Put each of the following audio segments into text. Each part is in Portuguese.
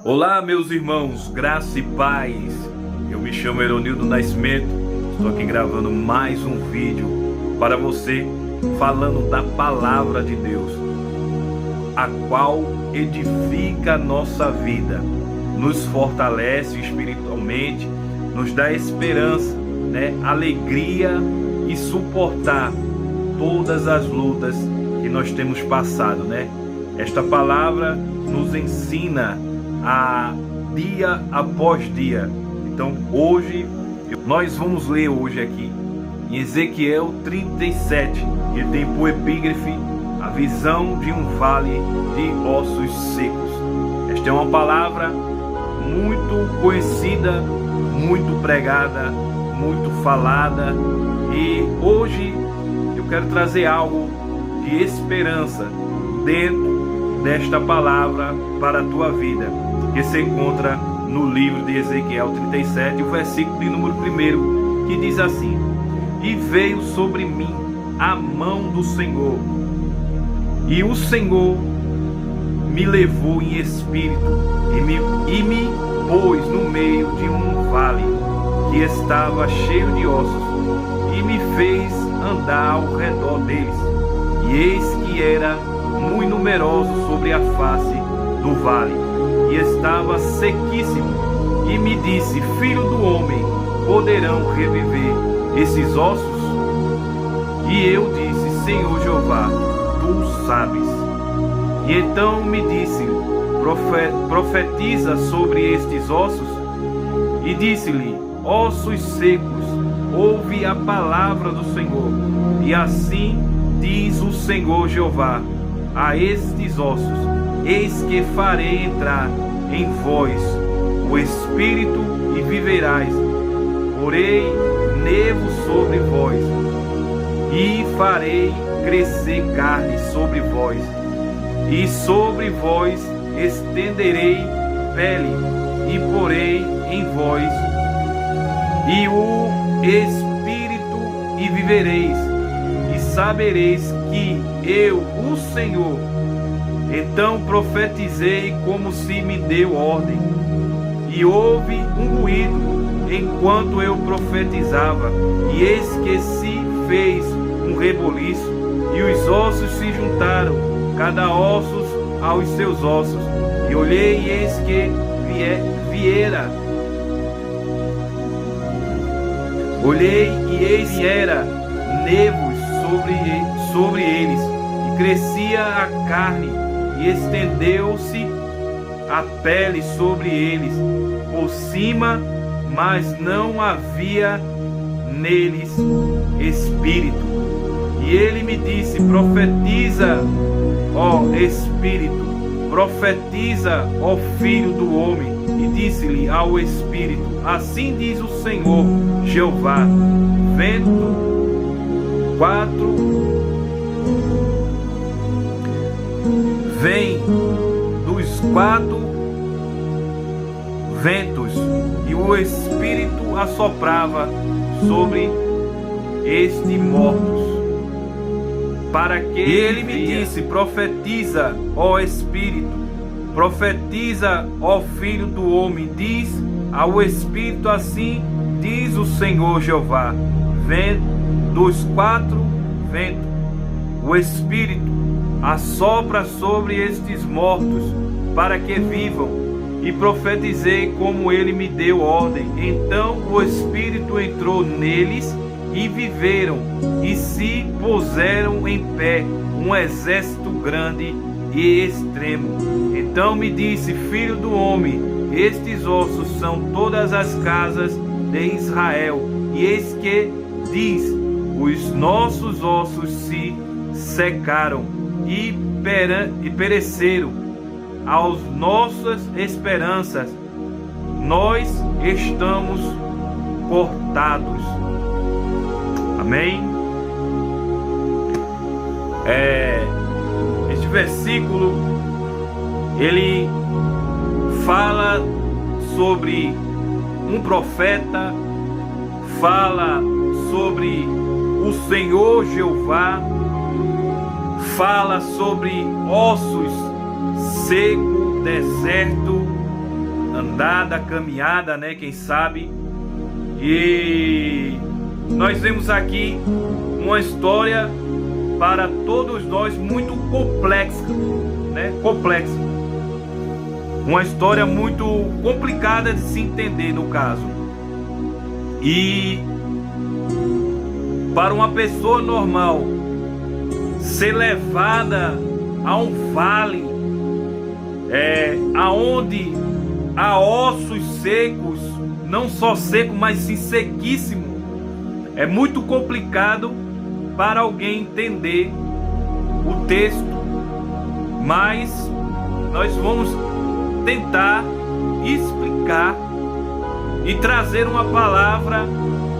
Olá, meus irmãos, graça e paz. Eu me chamo Eronildo Nascimento. Estou aqui gravando mais um vídeo para você, falando da palavra de Deus, a qual edifica a nossa vida, nos fortalece espiritualmente, nos dá esperança, alegria e suportar todas as lutas que nós temos passado, Esta palavra nos ensina a dia após dia. Então hoje nós vamos ler aqui em Ezequiel 37, que tem por epígrafe a visão de um vale de ossos secos. Esta é uma palavra muito conhecida, muito pregada, muito falada, e hoje eu quero trazer algo de esperança dentro desta palavra para a tua vida, que se encontra no livro de Ezequiel 37, o versículo de número 1, que diz assim: E veio sobre mim a mão do Senhor, e o Senhor me levou em espírito e me pôs no meio de um vale que estava cheio de ossos, e me fez andar ao redor deles, e eis que era muito numeroso sobre a face do vale, e estava sequíssimo. E me disse: Filho do homem, poderão reviver esses ossos? E eu disse: Senhor Jeová, tu sabes. E então me disse: Profetiza sobre estes ossos. E disse-lhe: Ossos secos, ouve a palavra do Senhor. E assim diz o Senhor Jeová a estes ossos: Eis que farei entrar em vós o Espírito e viverais. Porei nevo sobre vós, e farei crescer carne sobre vós, e sobre vós estenderei pele, e porei em vós e o Espírito, e vivereis, e sabereis que eu, o Senhor. Então profetizei como se me deu ordem, e houve um ruído enquanto eu profetizava, e eis que se fez um reboliço, e os ossos se juntaram, cada osso aos seus ossos. E olhei, e eis que era nevos sobre eles, e crescia a carne, e estendeu-se a pele sobre eles por cima, mas não havia neles espírito. E ele me disse: Profetiza, ó Espírito, profetiza, ó Filho do homem. E disse-lhe ao Espírito: Assim diz o Senhor Jeová: Vem dos 4 ventos, e o Espírito assoprava sobre estes mortos, para que ele me disse: Profetiza, ó Espírito, profetiza, ó Filho do homem. Diz ao Espírito: Assim diz o Senhor Jeová: Vem dos 4 ventos, o Espírito assopra sobre estes mortos, para que vivam. E profetizei como ele me deu ordem. Então o Espírito entrou neles, e viveram, e se puseram em pé um exército grande e extremo. Então me disse: Filho do homem, estes ossos são todas as casas de Israel. E eis que diz: Os nossos ossos se secaram e pereceram. As nossas esperanças, nós estamos cortados. Amém? Este versículo, ele fala sobre um profeta, fala sobre o Senhor Jeová, fala sobre ossos secos, deserto, andada, caminhada, né? Quem sabe? E nós vemos aqui uma história para todos nós muito complexa, né? Complexa. Uma história muito complicada de se entender no caso. E para uma pessoa normal ser levada a um vale aonde há ossos secos, não só seco, mas sim sequíssimo, é muito complicado para alguém entender o texto, mas nós vamos tentar explicar e trazer uma palavra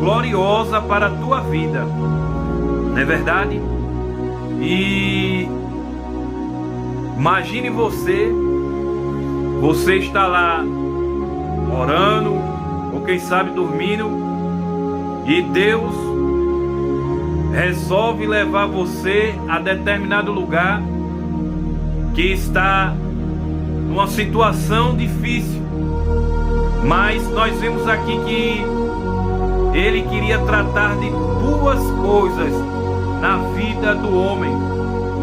gloriosa para a tua vida, não é verdade? E imagine você está lá orando, ou quem sabe dormindo, e Deus resolve levar você a determinado lugar que está numa situação difícil, mas nós vemos aqui que Ele queria tratar de duas coisas na vida do homem,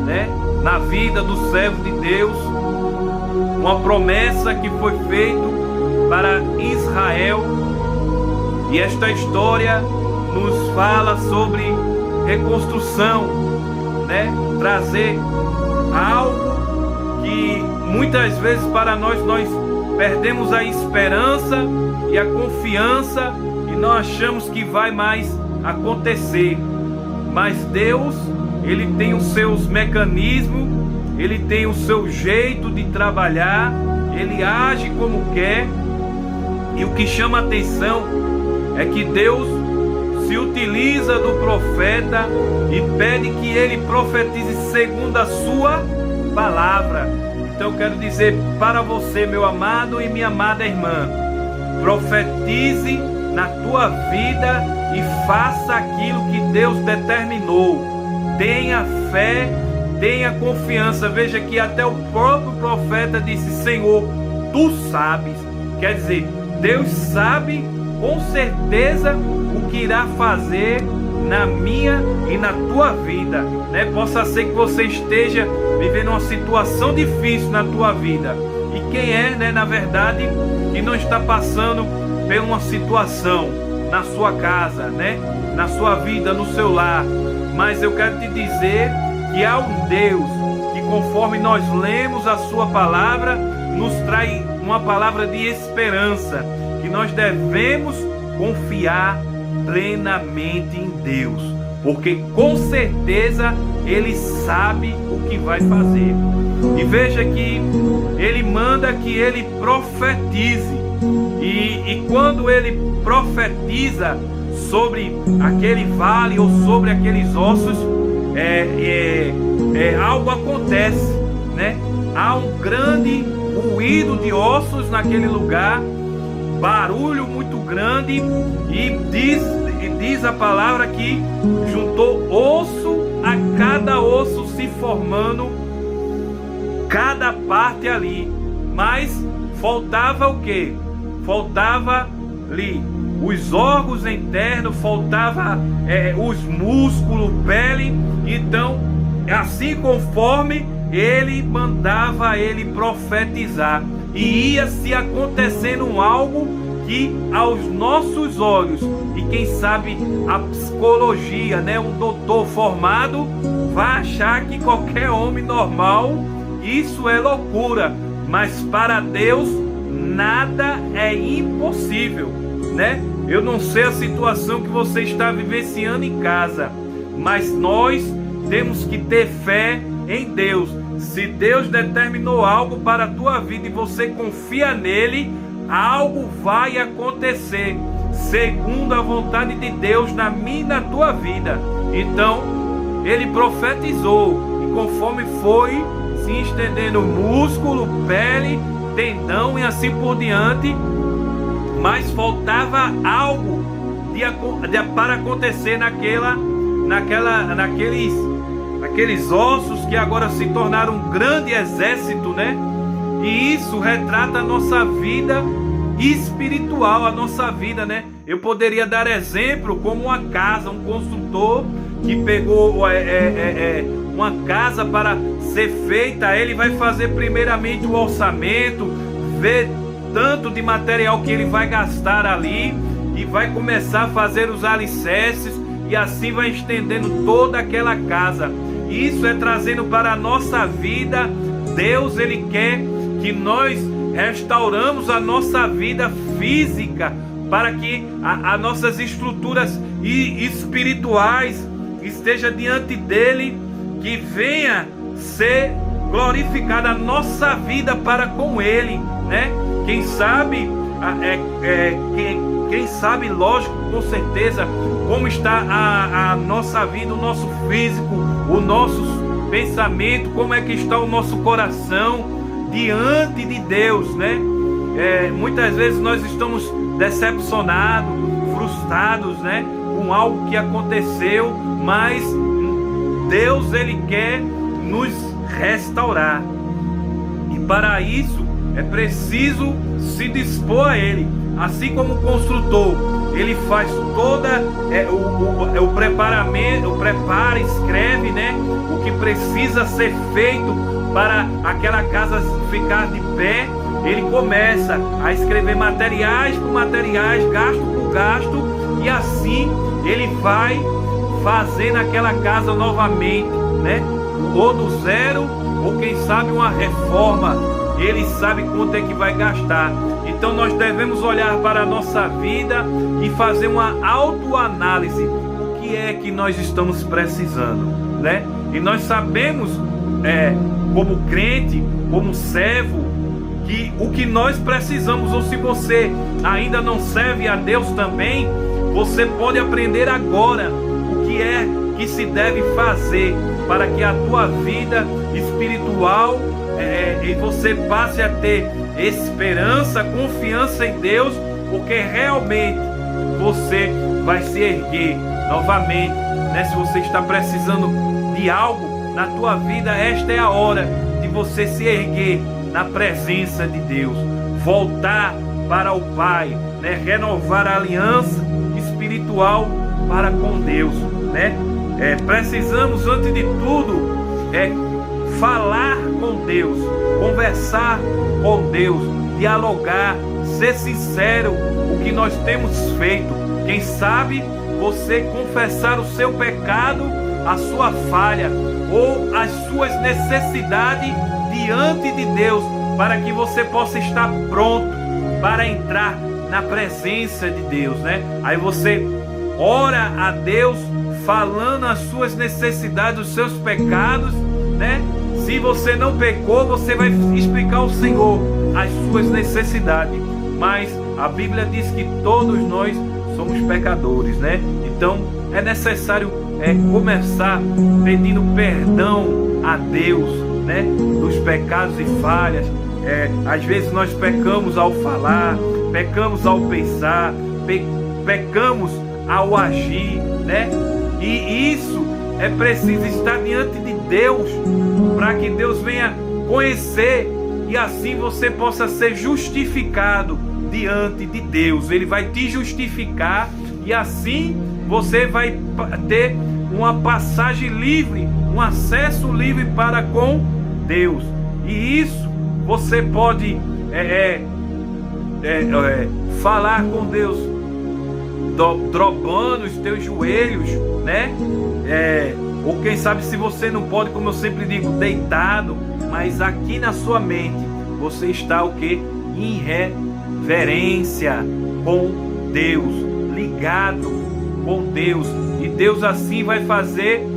né? Na vida do servo de Deus, uma promessa que foi feita para Israel, e esta história nos fala sobre reconstrução, né? Trazer algo que muitas vezes para nós perdemos a esperança e a confiança e não achamos que vai mais acontecer, mas Deus, Ele tem os seus mecanismos, Ele tem o seu jeito de trabalhar, Ele age como quer. E o que chama a atenção é que Deus se utiliza do profeta e pede que ele profetize segundo a sua palavra. Então eu quero dizer para você, meu amado e minha amada irmã, profetize na tua vida e faça aquilo que Deus determinou. Tenha fé, tenha confiança. Veja que até o próprio profeta disse: Senhor, tu sabes. Quer dizer, Deus sabe com certeza o que irá fazer na minha e na tua vida, né? Possa ser que você esteja vivendo uma situação difícil na tua vida. E quem é, né, na verdade, que não está passando por uma situação na sua casa, né? Na sua vida, no seu lar. Mas eu quero te dizer que há um Deus que, conforme nós lemos a sua palavra, nos traz uma palavra de esperança, que nós devemos confiar plenamente em Deus, porque com certeza Ele sabe o que vai fazer. E veja que Ele manda que Ele profetize, e quando Ele profetiza sobre aquele vale ou sobre aqueles ossos, algo acontece, né? Há um grande ruído de ossos naquele lugar, barulho muito grande, e diz a palavra que juntou osso a cada osso, se formando cada parte ali. Mas faltava o quê? Faltava ali os órgãos internos, faltava os músculos, pele. Então, assim conforme Ele mandava ele profetizar, e ia se acontecendo algo que aos nossos olhos, e quem sabe a psicologia, né, um doutor formado vai achar que qualquer homem normal, isso é loucura, mas para Deus nada é impossível, né? Eu não sei a situação que você está vivenciando em casa, mas nós temos que ter fé em Deus. Se Deus determinou algo para a tua vida e você confia nele, algo vai acontecer segundo a vontade de Deus na minha e na tua vida. Então ele profetizou, e conforme foi se estendendo músculo, pele, tendão e assim por diante, mas faltava algo para acontecer naqueles ossos que agora se tornaram um grande exército, né? E isso retrata a nossa vida espiritual, a nossa vida, né? Eu poderia dar exemplo como uma casa, um construtor que pegou uma casa para ser feita. Ele vai fazer primeiramente o orçamento, ver tanto de material que ele vai gastar ali e vai começar a fazer os alicerces, e assim vai estendendo toda aquela casa. Isso é trazendo para a nossa vida. Deus, ele quer que nós restauramos a nossa vida física, para que as nossas estruturas espirituais esteja diante dele, que venha ser glorificada a nossa vida para com ele, né? Quem sabe, quem sabe, lógico, com certeza, como está a nossa vida, o nosso físico, o nosso pensamento, como é que está o nosso coração diante de Deus, né? Muitas vezes nós estamos decepcionados, frustrados, né, com algo que aconteceu, mas Deus, ele quer nos restaurar, e para isso é preciso se dispor a ele. Assim como o construtor, ele faz toda o preparamento, prepara, escreve, né, o que precisa ser feito para aquela casa ficar de pé. Ele começa a escrever materiais por materiais, gasto por gasto, e assim ele vai fazendo aquela casa novamente, né? Ou do zero, ou quem sabe uma reforma. Ele sabe quanto é que vai gastar. Então nós devemos olhar para a nossa vida e fazer uma autoanálise. O que é que nós estamos precisando, né? E nós sabemos, como crente, como servo, que o que nós precisamos, ou se você ainda não serve a Deus também, você pode aprender agora o que é que se deve fazer para que a tua vida espiritual e você passe a ter esperança, confiança em Deus, porque realmente você vai se erguer novamente, né? Se você está precisando de algo na tua vida, esta é a hora de você se erguer na presença de Deus, voltar para o Pai, né? Renovar a aliança espiritual para com Deus, né? Precisamos, antes de tudo, falar com Deus, conversar com Deus, dialogar, ser sincero o que nós temos feito. Quem sabe você confessar o seu pecado, a sua falha ou as suas necessidades diante de Deus, para que você possa estar pronto para entrar na presença de Deus, né? Aí você ora a Deus falando as suas necessidades, os seus pecados, né? Se você não pecou, você vai explicar ao Senhor as suas necessidades. Mas a Bíblia diz que todos nós somos pecadores, né? Então é necessário começar pedindo perdão a Deus, né? Dos pecados e falhas. Às vezes nós pecamos ao falar, pecamos ao pensar, pecamos ao agir, né? E isso é preciso estar diante de Deus, para que Deus venha conhecer, e assim você possa ser justificado diante de Deus. Ele vai te justificar, e assim você vai ter uma passagem livre, um acesso livre para com Deus. E isso você pode falar com Deus dobrando os teus joelhos, né? Ou quem sabe, se você não pode, como eu sempre digo, deitado, mas aqui na sua mente você está o que? Em reverência com Deus, ligado com Deus, e Deus assim vai fazer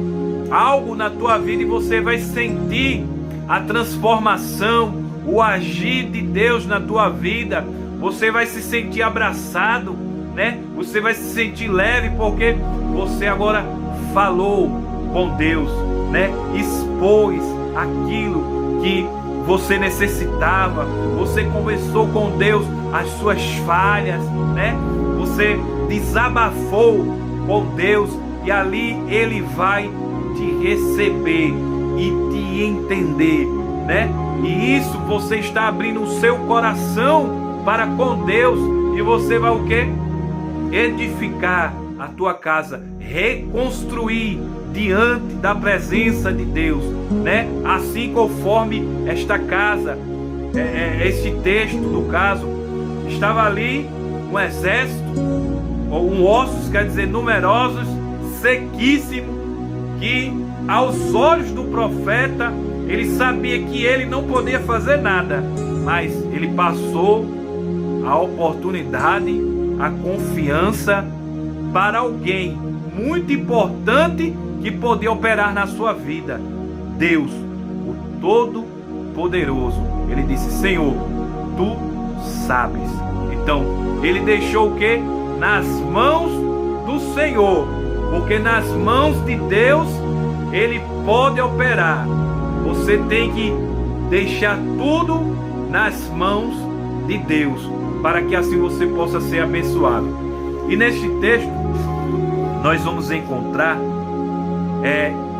algo na tua vida, e você vai sentir a transformação, o agir de Deus na tua vida. Você vai se sentir abraçado, né? Você vai se sentir leve, porque você agora falou com Deus, né? Expôs aquilo que você necessitava. Você conversou com Deus as suas falhas, né? Você desabafou com Deus, e ali Ele vai te receber e te entender, né? E isso você está abrindo o seu coração para com Deus. E você vai o quê? Edificar a tua casa, reconstruir diante da presença de Deus, né? Assim conforme esta casa, este texto do caso, estava ali um exército, ou um ossos, quer dizer, numerosos, sequíssimo, que aos olhos do profeta, ele sabia que ele não podia fazer nada, mas ele passou a oportunidade, a confiança para alguém muito importante que podia operar na sua vida, Deus, o Todo-Poderoso. Ele disse: Senhor, tu sabes. Então, ele deixou o quê? Nas mãos do Senhor, porque nas mãos de Deus ele pode operar. Você tem que deixar tudo nas mãos de Deus, para que assim você possa ser abençoado. E neste texto nós vamos encontrar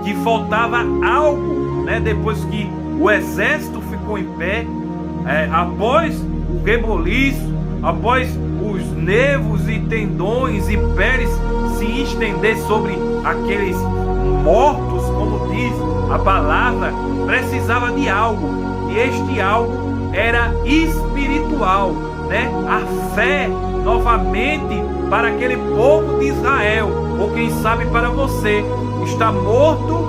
que faltava algo, né? Depois que o exército ficou em pé, após o reboliço, após os nervos e tendões e peles se estender sobre aqueles mortos, como diz a palavra, precisava de algo, e este algo era espiritual, né? A fé novamente para aquele povo de Israel, ou quem sabe para você, está morto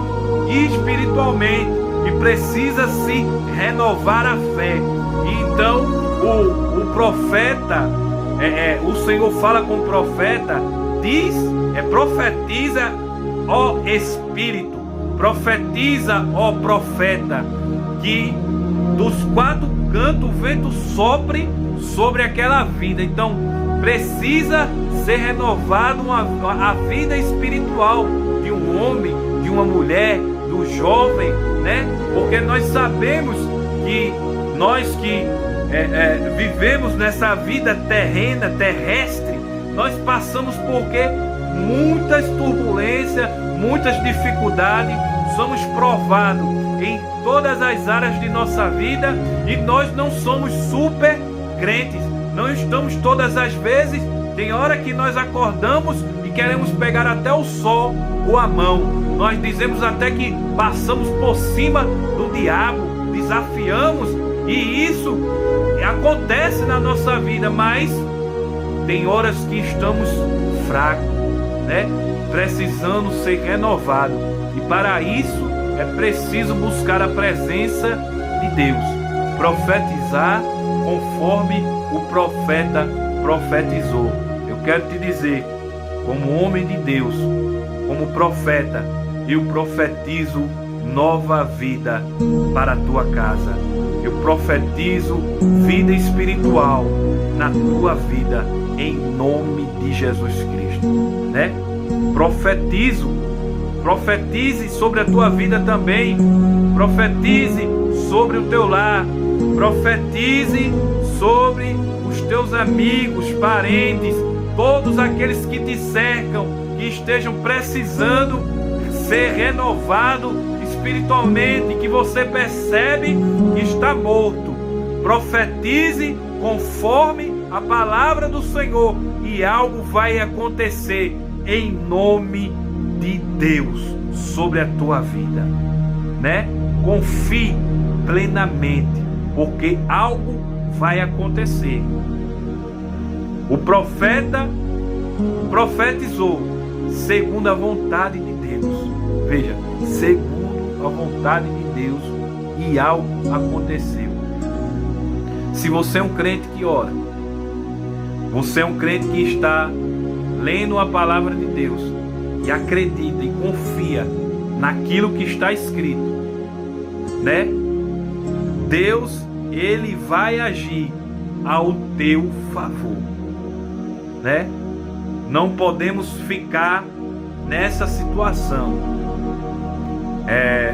espiritualmente e precisa se renovar a fé. E então o profeta, o Senhor fala com o profeta, diz, profetiza, ó Espírito, profetiza, ó profeta, que dos quatro cantos o vento sopre sobre aquela vida. Então precisa ser renovado a vida espiritual de um homem, de uma mulher, do jovem, né? Porque nós sabemos que nós que vivemos nessa vida terrena, terrestre, nós passamos por quê? Muitas turbulências, muitas dificuldades, somos provados em todas as áreas de nossa vida, e nós não somos super crentes, não estamos todas as vezes. Tem hora que nós acordamos e queremos pegar até o sol com a mão. Nós dizemos até que passamos por cima do diabo, desafiamos, e isso acontece na nossa vida, mas tem horas que estamos fracos, né? Precisando ser renovados. E para isso é preciso buscar a presença de Deus, profetizar conforme o profeta profetizou. Eu quero te dizer, como homem de Deus, como profeta, eu profetizo nova vida para a tua casa. Eu profetizo vida espiritual na tua vida, em nome de Jesus Cristo, né? Profetize sobre a tua vida também. Profetize sobre o teu lar. Profetize sobre os teus amigos, parentes, todos aqueles que te cercam, que estejam precisando ser renovado espiritualmente, que você percebe que está morto. Profetize conforme a palavra do Senhor, e algo vai acontecer em nome de Deus sobre a tua vida, né? Confie plenamente, porque algo vai acontecer. O profeta profetizou segundo a vontade de Deus. Veja, segundo a vontade de Deus, e algo aconteceu. Se você é um crente que ora, você é um crente que está lendo a palavra de Deus e acredita e confia naquilo que está escrito, né? Deus, ele vai agir ao teu favor, né? Não podemos ficar nessa situação.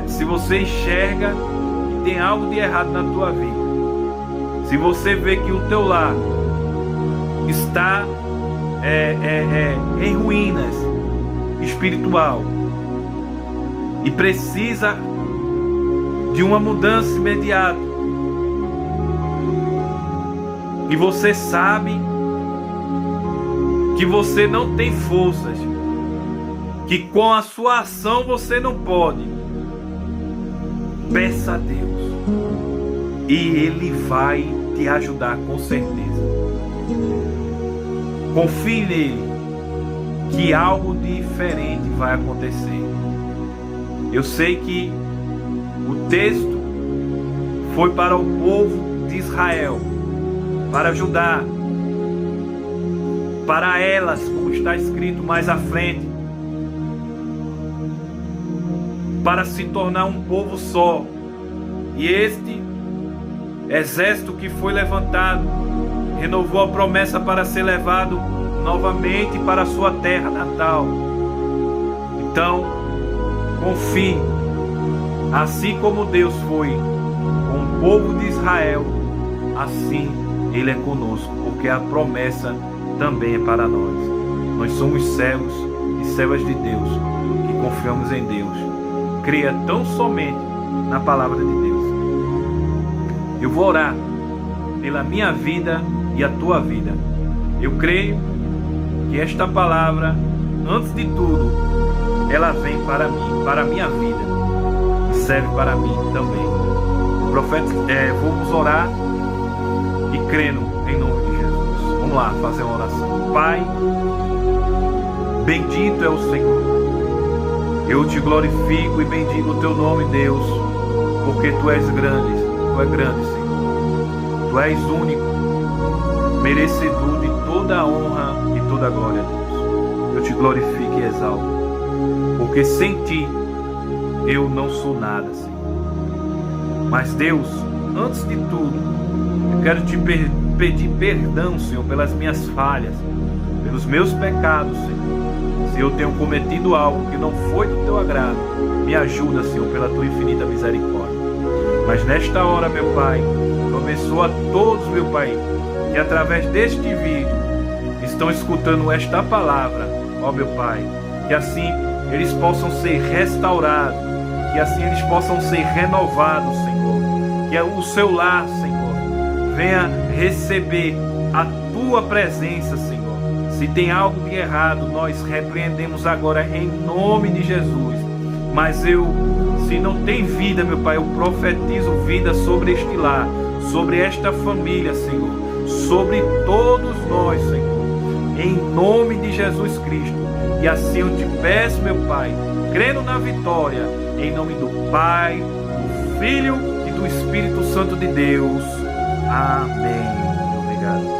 Se você enxerga que tem algo de errado na tua vida, se você vê que o teu lar está em ruínas espiritual e precisa de uma mudança imediata, e você sabe que você não tem forças, que com a sua ação você não pode, peça a Deus e Ele vai te ajudar com certeza. Confie nele que algo diferente vai acontecer. Eu sei que o texto foi para o povo de Israel, para ajudar, para elas, como está escrito mais à frente, para se tornar um povo só. E este exército que foi levantado renovou a promessa para ser levado novamente para a sua terra natal. Então, confie, assim como Deus foi com o povo de Israel, assim Ele é conosco, porque a promessa também é para nós. Nós somos servos e servas de Deus, que confiamos em Deus. Creia tão somente na palavra de Deus. Eu vou orar pela minha vida e a tua vida. Eu creio que esta palavra, antes de tudo, ela vem para mim, para a minha vida, e serve para mim também. Vamos orar e crendo em nome de Jesus. Vamos lá fazer uma oração. Pai, bendito é o Senhor. Eu te glorifico e bendigo o teu nome, Deus, porque tu és grande, Senhor. Tu és único, merecedor de toda a honra e toda a glória, Deus. Eu te glorifico e exalto, porque sem ti eu não sou nada, Senhor. Mas Deus, antes de tudo, eu quero te pedir perdão, Senhor, pelas minhas falhas, pelos meus pecados, Senhor. Se eu tenho cometido algo que não foi do teu agrado, me ajuda, Senhor, pela tua infinita misericórdia. Mas nesta hora, meu Pai, eu abençoo a todos, meu Pai, que através deste vídeo estão escutando esta palavra, ó meu Pai, que assim eles possam ser restaurados, que assim eles possam ser renovados, Senhor, que o seu lar, Senhor, venha receber a tua presença, Senhor. Se tem algo de errado, nós repreendemos agora em nome de Jesus. Mas se não tem vida, meu Pai, eu profetizo vida sobre este lar, sobre esta família, Senhor, sobre todos nós, Senhor, em nome de Jesus Cristo. E assim eu te peço, meu Pai, crendo na vitória, em nome do Pai, do Filho e do Espírito Santo de Deus. Amém. Obrigado.